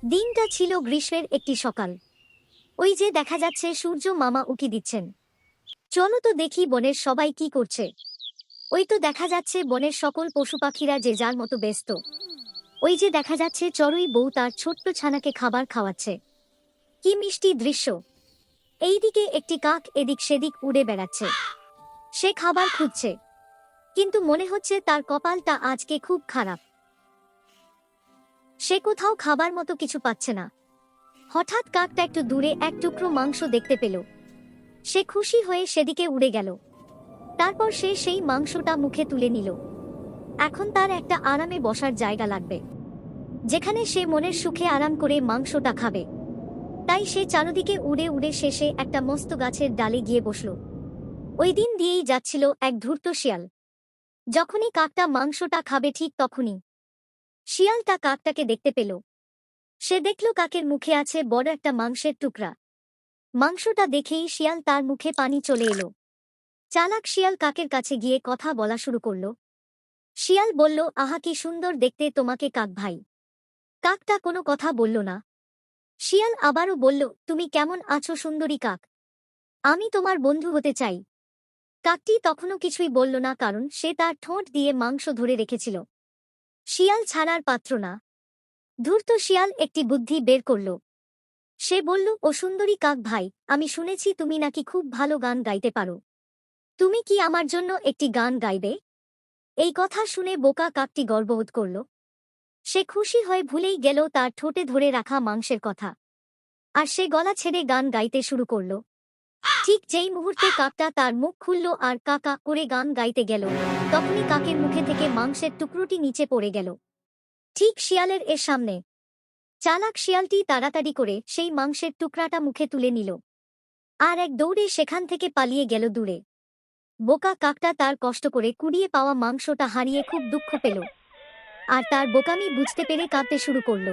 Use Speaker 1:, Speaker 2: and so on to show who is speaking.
Speaker 1: দিনটা ছিল গ্রীষ্মের একটি সকাল। ওই যে দেখা যাচ্ছে সূর্য মামা উঁকি দিচ্ছেন। চলো তো দেখি বনের সবাই কি করছে। ওই তো দেখা যাচ্ছে বনের সকল পশু পাখিরা যে যার মতো ব্যস্ত। ওই যে দেখা যাচ্ছে চড়ুই বউ তার ছোট্ট ছানাকে খাবার খাওয়াচ্ছে। কি মিষ্টি দৃশ্য। এইদিকে একটি কাক এদিক সেদিক উড়ে বেড়াচ্ছে। সে খাবার খুঁজছে, কিন্তু মনে হচ্ছে তার কপালটা আজকে খুব খারাপ। সে কোথাও খাবার মতো কিছু পাচ্ছে না। হঠাৎ কাকটা একটু দূরে এক টুকরো মাংস দেখতে পেল। সে খুশি হয়ে সেদিকে উড়ে গেল। তারপর সে সেই মাংসটা মুখে তুলে নিল। এখন তার একটা আরামে বসার জায়গা লাগবে, যেখানে সে মনের সুখে আরাম করে মাংসটা খাবে। তাই সে চারদিকে উড়ে উড়ে শেষে একটা মস্ত গাছের ডালে গিয়ে বসল। ওই দিন দিয়েই যাচ্ছিল এক ধূর্ত শিয়াল। যখনই কাকটা মাংসটা খাবে ঠিক তখনই শিয়ালটা কাকটাকে দেখতে পেল। সে দেখল কাকের মুখে আছে বড় একটা মাংসের টুকরা। মাংসটা দেখেই শিয়াল তার মুখে পানি চলে এলো। চালাক শিয়াল কাকের কাছে গিয়ে কথা বলা শুরু করল। শিয়াল বলল, আহা কি সুন্দর দেখতে তোমাকে কাক ভাই। কাকটা কোনো কথা বলল না। শিয়াল আবারও বলল, তুমি কেমন আছো সুন্দরী কাক? আমি তোমার বন্ধু হতে চাই। কাকটি তখনও কিছুই বলল না, কারণ সে তার ঠোঁট দিয়ে মাংস ধরে রেখেছিল। শিয়াল ছাড়ার পাত্র না। ধূর্ত শিয়াল একটি বুদ্ধি বের করল। সে বলল, ও সুন্দরী কাক ভাই, আমি শুনেছি তুমি নাকি খুব ভালো গান গাইতে পারো। তুমি কি আমার জন্য একটি গান গাইবে? এই কথা শুনে বোকা কাকটি গর্ববোধ করল। সে খুশি হয়ে ভুলেই গেল তার ঠোঁটে ধরে রাখা মাংসের কথা। আর সে গলা ছেড়ে গান গাইতে শুরু করল। ঠিক যেই মুহূর্তে কাকটা তার মুখ খুলল আর কাকা করে গান গাইতে গেল, তখনই কাকের মুখে থেকে মাংসের টুকরোটি নিচে পড়ে গেল, ঠিক শিয়ালের সামনে। চালাক শিয়ালটি তাড়াতাড়ি করে সেই মাংসের টুকরাটা মুখে তুলে নিল আর এক দৌড়ে সেখান থেকে পালিয়ে গেল দূরে। বোকা কাকটা তার কষ্ট করে কুড়িয়ে পাওয়া মাংসটা হারিয়ে খুব দুঃখ পেল আর তার বোকামি বুঝতে পেরে কাঁদতে শুরু করল।